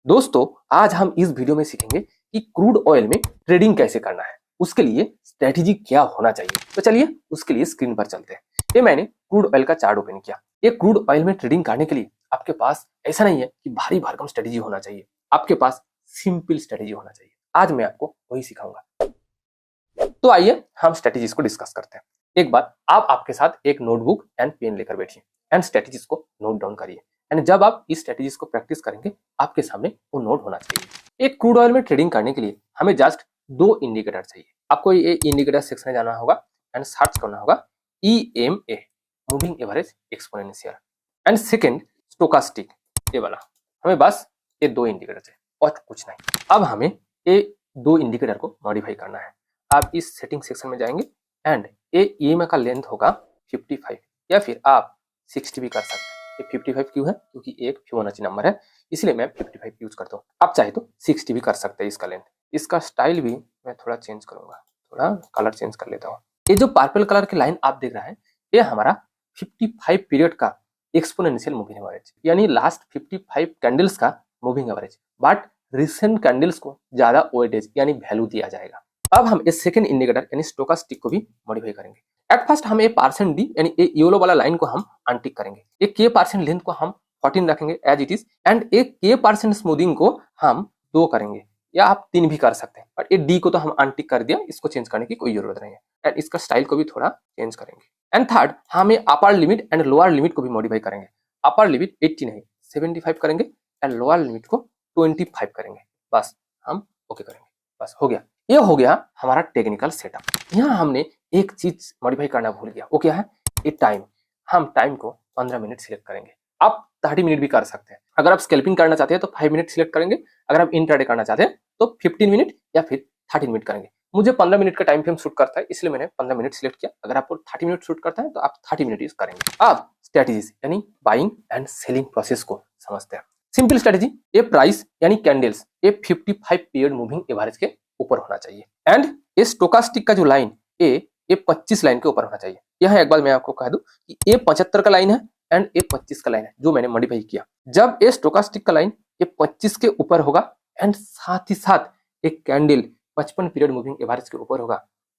दोस्तों, आज हम इस वीडियो में सीखेंगे कि क्रूड ऑयल में ट्रेडिंग कैसे करना है, उसके लिए स्ट्रेटेजी क्या होना चाहिए। तो चलिए उसके लिए स्क्रीन पर चलते हैं। ये मैंने क्रूड ऑयल का चार्ट ओपन किया। ये क्रूड ऑयल में ट्रेडिंग करने के लिए आपके पास ऐसा नहीं है कि भारी भरकम स्ट्रेटेजी होना चाहिए, आपके पास सिंपल स्ट्रेटेजी होना चाहिए। आज मैं आपको वही सिखाऊंगा। तो आइए हम स्ट्रेटेजीज को डिस्कस करते हैं। एक बार आप आपके साथ एक नोटबुक एंड पेन लेकर बैठिए एंड स्ट्रेटेजीज को नोट डाउन करिए। एंड जब आप इस स्ट्रेटेजीज को प्रैक्टिस करेंगे, आपके सामने वो नोट होना चाहिए। एक क्रूड ऑयल में ट्रेडिंग करने के लिए हमें जस्ट दो इंडिकेटर चाहिए। आपको ये इंडिकेटर सेक्शन में जाना होगा एंड सर्च करना होगा EMA, moving average exponential, and second stochastic, ये वाला। हमें बस ये दो इंडिकेटर चाहिए और कुछ नहीं। अब हमें ये दो इंडिकेटर को मॉडिफाई करना है। आप इस सेटिंग सेक्शन में जाएंगे एंड ये EMA का लेंथ होगा 55 या फिर आप 60 भी कर सकते हैं। ये 55 क्यों है? क्योंकि एक फिबोनाची नंबर है, इसलिए मैं 55 यूज करता हूँ। आप चाहे तो 60 भी कर सकते हैं इसका लेंथ। इसका स्टाइल भी मैं थोड़ा चेंज करूंगा, थोड़ा कलर चेंज कर लेता हूँ। ये जो पर्पल कलर की लाइन आप देख रहे हैं, ये हमारा 55 पीरियड का एक्सपोनेंशियल मूविंग एवरेज, यानी लास्ट 55 कैंडल्स का moving average. But recent candles को ज्यादा वेटेज यानी वैल्यू दिया जाएगा। अब हम इस सेकंड इंडिकेटर यानी स्टोकास्टिक को भी मॉडिफाई करेंगे। एट फर्स्ट हम ये %D यानी ये येलो वाला लाइन को हम अनटिक करेंगे। ये K% लेंथ को हम 14 रखेंगे एज इट इज, एंड एक K% स्मूथिंग को हम 2 करेंगे, या आप 3 भी कर सकते हैं। बट ये D को तो हम अनटिक कर दिया, इसको चेंज करने की कोई जरूरत नहीं है। एंड इसका स्टाइल को भी थोड़ा चेंज करेंगे। एंड थर्ड, हम ये upper limit and lower limit को भी मॉडिफाई करेंगे। अपर लिमिट 80 नहीं 75 करेंगे एंड लोअर लिमिट को 25 करेंगे। बस हम ओके करेंगे, बस हो गया। ये हो गया हमारा टेक्निकल सेटअप। यहाँ हमने एक चीज मॉडिफाई करना भूल गया, वो क्या है? ये टाइम। हम टाइम को 15 मिनट सिलेक्ट करेंगे। आप 30 मिनट भी कर सकते हैं। अगर आप स्कैल्पिंग करना चाहते हैं तो 5 मिनट सिलेक्ट करेंगे। अगर आप इंट्राडे करना चाहते हैं तो 15 मिनट या फिर 30 मिनट करेंगे। मुझे 15 मिनट का टाइम फ्रेम शूट करता है, इसलिए मैंने 15 मिनट सिलेक्ट किया। अगर आपको 30 मिनट शूट करता है तो आप 30 मिनट यूज करेंगे। अब स्ट्रेटेजीज यानी बाइंग एंड सेलिंग प्रोसेस को समझते हैं। सिंपल स्ट्रेटेजी, ये प्राइस यानी कैंडल्स ये 55 पीरियड मूविंग एवरेज के ऊपर होना चाहिए। एंड ये स्टोकास्टिक का जो लाइन ये 25 लाइन के ऊपर होना चाहिए। यह एक बार मैं आपको कह दूं कि ये 75 का लाइन है एंड ये 25 का लाइन है जो मैंने मॉडिफाई किया। जब ये स्टोकास्टिक का लाइन ये 25 के ऊपर होगा एंड साथ ही साथ एक कैंडल 55 पीरियड मूविंग एवरेज के ऊपर होगा,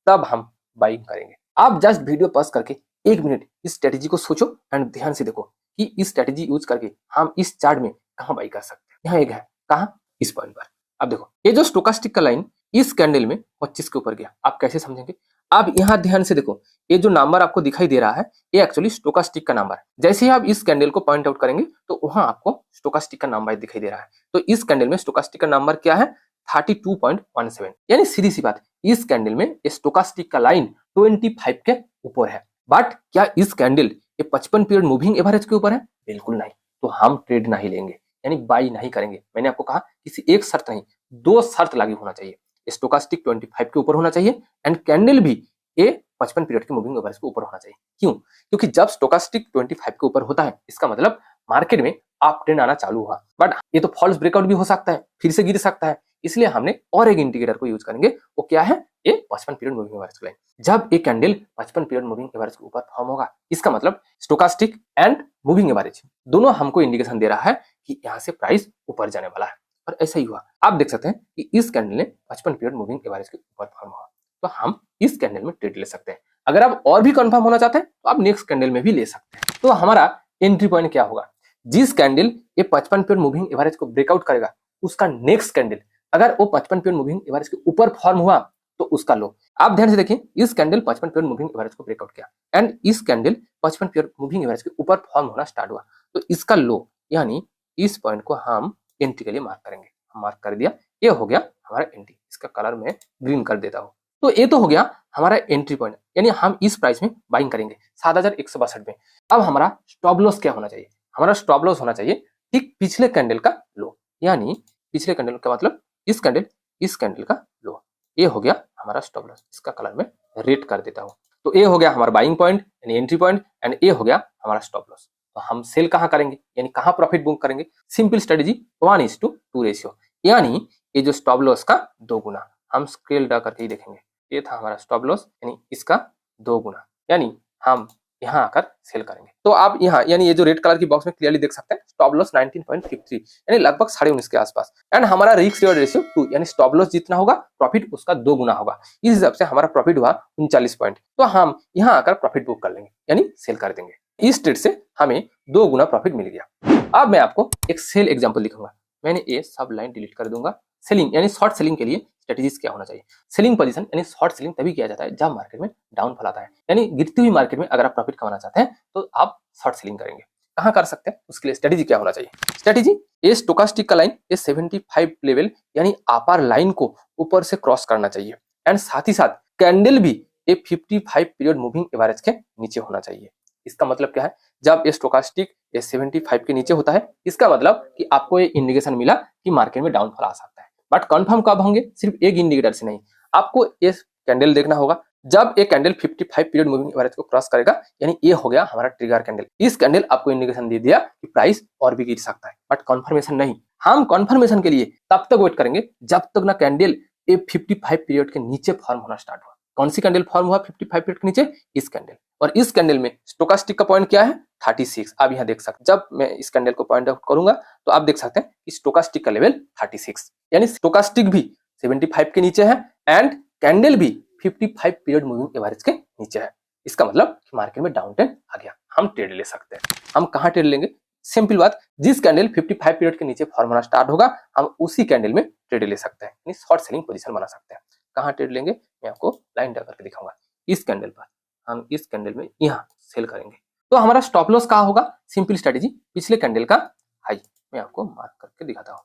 तब हम बाइंग करेंगे। आप जस्ट वीडियो पॉज करके 1 मिनट इस स्ट्रेटेजी को सोचो एंड ध्यान से देखो कि इस स्ट्रेटेजी यूज करके हम इस चार्ट में कहां बाई कर सकते हैं। यहाँ एक है, कहा? इस पॉइंट पर। अब देखो, ये जो स्टोकास्टिक का लाइन इस कैंडल में 25 के ऊपर गया, आप कैसे समझेंगे? आप यहाँ ध्यान से देखो, ये जो नंबर आपको दिखाई दे रहा है ये एक्चुअली स्टोकास्टिक का नंबर है। जैसे ही आप इस कैंडल को पॉइंट आउट करेंगे तो वहां आपको स्टोकास्टिक का नंबर दिखाई दे रहा है। तो इस कैंडल में स्टोकास्टिक का नंबर क्या है? 32.17। यानी सीधी सी बात, इस कैंडल में स्टोकास्टिक का लाइन 25 के ऊपर है। बट क्या इस कैंडल ये 55 पीरियड मूविंग एवरेज के ऊपर है? बिल्कुल नहीं। तो हम ट्रेड नहीं लेंगे, यानी बाई नहीं करेंगे। मैंने आपको कहा किसी एक शर्त नहीं, 2 शर्त लागू होना चाहिए। स्टोकास्टिक 25 के ऊपर होना चाहिए एंड कैंडल भी ये 55 पीरियड के मूविंग एवरेज के ऊपर होना चाहिए। क्यों? क्योंकि जब स्टोकास्टिक 25 के ऊपर होता है, इसका मतलब मार्केट में अप ट्रेंड आना चालू हुआ। बट ये तो फॉल्स ब्रेकआउट भी हो सकता है, फिर से गिर सकता है। इसलिए हमने और एक इंडिकेटर को यूज करेंगे। वो क्या है? ये 55 पीरियड मूविंग एवरेज लाइन। जब ये कैंडल 55 पीरियड मूविंग एवरेज के ऊपर फॉर्म होगा, इसका मतलब स्टोकास्टिक एंड मूविंग एवरेज दोनों हमको इंडिकेशन दे रहा है कि यहाँ से प्राइस ऊपर जाने वाला है। और ऐसा ही हुआ। आप देख सकते हैं कि इस कैंडल ने 55 पीरियड मूविंग एवरेज के ऊपर फॉर्म हुआ, तो हम इस कैंडल में ट्रेड ले सकते हैं। अगर आप और भी कंफर्म होना चाहते हैं तो आप नेक्स्ट कैंडल में भी ले सकते हैं। तो हमारा एंट्री पॉइंट क्या होगा? जिस कैंडल ये 55 पीरियड मूविंग एवरेज को ब्रेकआउट करेगा, उसका नेक्स्ट कैंडल अगर वो 55 पीरियड मूविंग एवरेज के ऊपर फॉर्म हुआ तो उसका लो। आप ध्यान से देखिए, इस कैंडल 55 पीरियड मूविंग एवरेज को ब्रेकआउट किया एंड इस कैंडल 55 पीरियड मूविंग एवरेज के ऊपर फॉर्म होना स्टार्ट हुआ, तो इसका लो यानी इस पॉइंट को हम एंट्री के लिए मार्क करेंगे। हम मार्क कर दिया, ये हो गया हमारा एंट्री। इसका कलर मैं ग्रीन कर देता हूँ। तो ये तो हो गया हमारा एंट्री पॉइंट, यानी हम इस प्राइस में बाइंग करेंगे 7162 में। अब हमारा स्टॉप लॉस क्या होना चाहिए? हमारा स्टॉप लॉस होना चाहिए ठीक पिछले कैंडल का लो, यानी पिछले कैंडल का मतलब इस कैंडल का लो। ये हो गया हमारा स्टॉप लॉस। इसका कलर मैं रेड कर देता हूँ। तो ये हो गया हमारा बाइंग पॉइंट यानी एंट्री पॉइंट, एंड ये हो गया हमारा स्टॉप लॉस। तो हम सेल कहाँ करेंगे, यानी कहाँ प्रॉफिट बुक करेंगे? सिंपल स्ट्रेटेजी 1:2 रेशियो, यानी ये जो स्टॉप लॉस का 2 गुना। हम स्केल ड्रा करके ही देखेंगे। ये था हमारा स्टॉप लॉस, यानी इसका 2 गुना, यानी हम यहाँ आकर सेल करेंगे। तो आप यहाँ यानी ये जो रेड कलर की बॉक्स में क्लियरली देख सकते हैं स्टॉप लॉस 19.53 यानी लगभग 19.5 के आसपास। एंड हमारा रिस्क रिवॉर्ड रेशियो 2 यानी स्टॉप लॉस जितना होगा प्रॉफिट उसका 2 गुना होगा। इस हिसाब से हमारा प्रॉफिट हुआ 39 पॉइंट। तो हम यहाँ आकर प्रॉफिट बुक कर लेंगे यानी सेल कर देंगे। इस ट्रेड से हमें 2 गुना प्रॉफिट मिल गया। अब मैं आपको एक सेल एग्जाम्पल दिखाऊंगा। मैंने ये सब लाइन डिलीट कर दूंगा। सेलिंग यानी शॉर्ट सेलिंग के लिए स्ट्रेटेजीज क्या होना चाहिए। सेलिंग पोजीशन यानी शॉर्ट सेलिंग तभी किया जाता है जब मार्केट में डाउनफॉल आता है, यानी गिरती हुई मार्केट में अगर आप प्रॉफिट कमाना चाहते हैं तो आप शॉर्ट सेलिंग करेंगे। कहाँ कर सकते हैं, उसके लिए स्ट्रेटेजी क्या होना चाहिए। स्ट्रेटेजी ये स्टोकास्टिक का लाइन ये 75 लेवल यानी अपर लाइन को ऊपर से क्रॉस करना चाहिए। एंड साथ ही साथ कैंडल भी ये 55 पीरियड मूविंग एवरेज के नीचे होना चाहिए। इसका मतलब क्या है, जब ये स्टोकास्टिक ये 75 के नीचे होता है इसका मतलब कि आपको ये इंडिकेशन मिला कि मार्केट में डाउनफॉल आ सकता है। बट कंफर्म कब होंगे, सिर्फ एक इंडिकेटर से नहीं, आपको ये कैंडल देखना होगा। जब ये कैंडल 55 पीरियड मूविंग एवरेज को क्रॉस करेगा यानी ये हो गया हमारा ट्रिगर कैंडल। इस कैंडल आपको इंडिकेशन दे दिया कि प्राइस और भी गिर सकता है, बट कंफर्मेशन नहीं। हम कंफर्मेशन के लिए तब तक वेट करेंगे जब तक ना कैंडल ये 55 पीरियड के नीचे फॉर्म होना स्टार्ट हुआ। कौन सी कैंडल फॉर्म हुआ 55 पीरियड के नीचे, इस कैंडल। और इस कैंडल में स्टोकास्टिक का पॉइंट क्या है 36। आप यहाँ देख सकते हैं, जब मैं इस कैंडल को पॉइंट आउट करूंगा तो आप देख सकते हैं कि स्टोकास्टिक का लेवल 36 यानी स्टोकास्टिक भी 75 के नीचे है एंड कैंडल भी 55 पीरियड मूविंग एवरेज के नीचे है। इसका मतलब कि मार्केट में डाउन ट्रेंड आ गया, हम ट्रेड ले सकते हैं। हम कहाँ ट्रेड लेंगे, सिंपल बात, जिस कैंडल 55 पीरियड के नीचे फॉर्म होना स्टार्ट होगा हम उसी कैंडल में ट्रेड ले सकते हैं, यानी शॉर्ट सेलिंग पोजीशन बना सकते हैं। कहाँ ट्रेड लेंगे मैं आपको लाइन ड्रा करके दिखाऊंगा। इस कैंडल पर हम इस कैंडल में यहाँ सेल करेंगे तो हमारा स्टॉप लॉस कहाँ होगा, सिंपल स्ट्रेटेजी पिछले कैंडल का हाई मैं आपको मार्क करके दिखाता हूँ।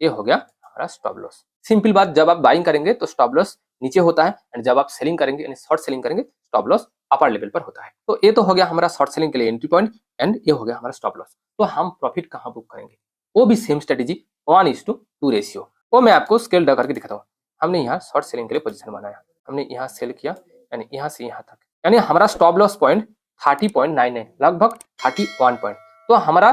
ये हो गया हमारा स्टॉप लॉस। सिंपल बात, जब आप बाइंग करेंगे तो स्टॉप लॉस नीचे होता है एंड जब आप सेलिंग करेंगे यानी शॉर्ट सेलिंग करेंगे स्टॉप लॉस अपर लेवल पर होता है। तो ये तो हो गया हमारा शॉर्ट सेलिंग के लिए एंट्री पॉइंट एंड ये हो गया हमारा स्टॉप लॉस। तो हम प्रॉफिट कहाँ बुक करेंगे, वो भी सेम स्ट्रेटेजी 1:2 रेशियो। वो मैं आपको स्केल ड्रा करके दिखाता हूँ। हमने यहाँ शॉर्ट सेलिंग के लिए पोजीशन बनाया, हमने यहाँ सेल किया यानी यहाँ से यहाँ तक, यानी हमारा स्टॉप लॉस पॉइंट 30.99 लगभग 31 पॉइंट। तो हमारा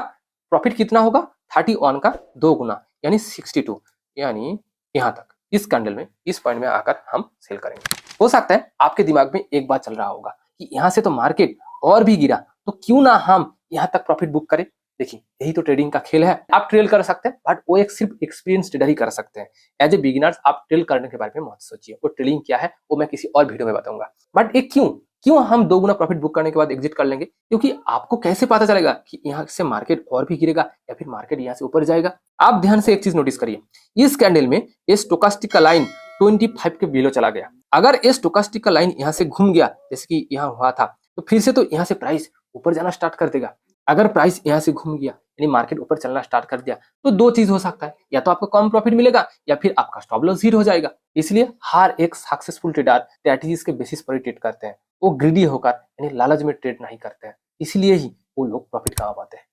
प्रॉफिट कितना होगा 31 का 2 गुना यानी 62, यानी यहाँ तक इस कैंडल में इस पॉइंट में आकर हम सेल करेंगे। हो सकता है आपके दिमाग में एक बात चल रहा होगा कि यहाँ से तो मार्केट और भी गिरा तो क्यों ना हम यहाँ तक प्रॉफिट बुक करें। देखिए यही तो ट्रेडिंग का खेल है। आप ट्रेल कर सकते हैं बट वो एक सिर्फ एक्सपीरियंस ट्रेडर ही कर सकते हैं। एज ए बिगिनर्स आप ट्रेल करने के बारे में मत सोचिए, वो ट्रेडिंग क्या है वो मैं किसी और वीडियो में बताऊंगा। बट एक क्यों हम 2 गुना प्रॉफिट बुक करने के बाद एग्जिट कर लेंगे, क्योंकि आपको कैसे पता चलेगा कि यहाँ से मार्केट और भी गिरेगा या फिर मार्केट यहाँ से ऊपर जाएगा। आप ध्यान से एक चीज नोटिस करिए, इस कैंडल में ये स्टोकास्टिक का लाइन 25 के बिलो चला गया। अगर ये स्टोकास्टिक का लाइन यहाँ से घूम गया जैसे कि यहाँ हुआ था तो फिर से तो यहाँ से प्राइस ऊपर जाना स्टार्ट कर देगा। अगर प्राइस यहाँ से घूम गया यानी मार्केट ऊपर चलना स्टार्ट कर दिया तो 2 चीज हो सकता है, या तो आपको कम प्रॉफिट मिलेगा या फिर आपका स्टॉप लॉस 0 हो जाएगा। इसलिए हर एक सक्सेसफुल ट्रेडर स्ट्रेटजीज के बेसिस पर ही ट्रेड करते हैं। वो ग्रीडी होकर यानी लालच में ट्रेड नहीं करते हैं, इसलिए ही वो लोग प्रॉफिट कमा पाते हैं।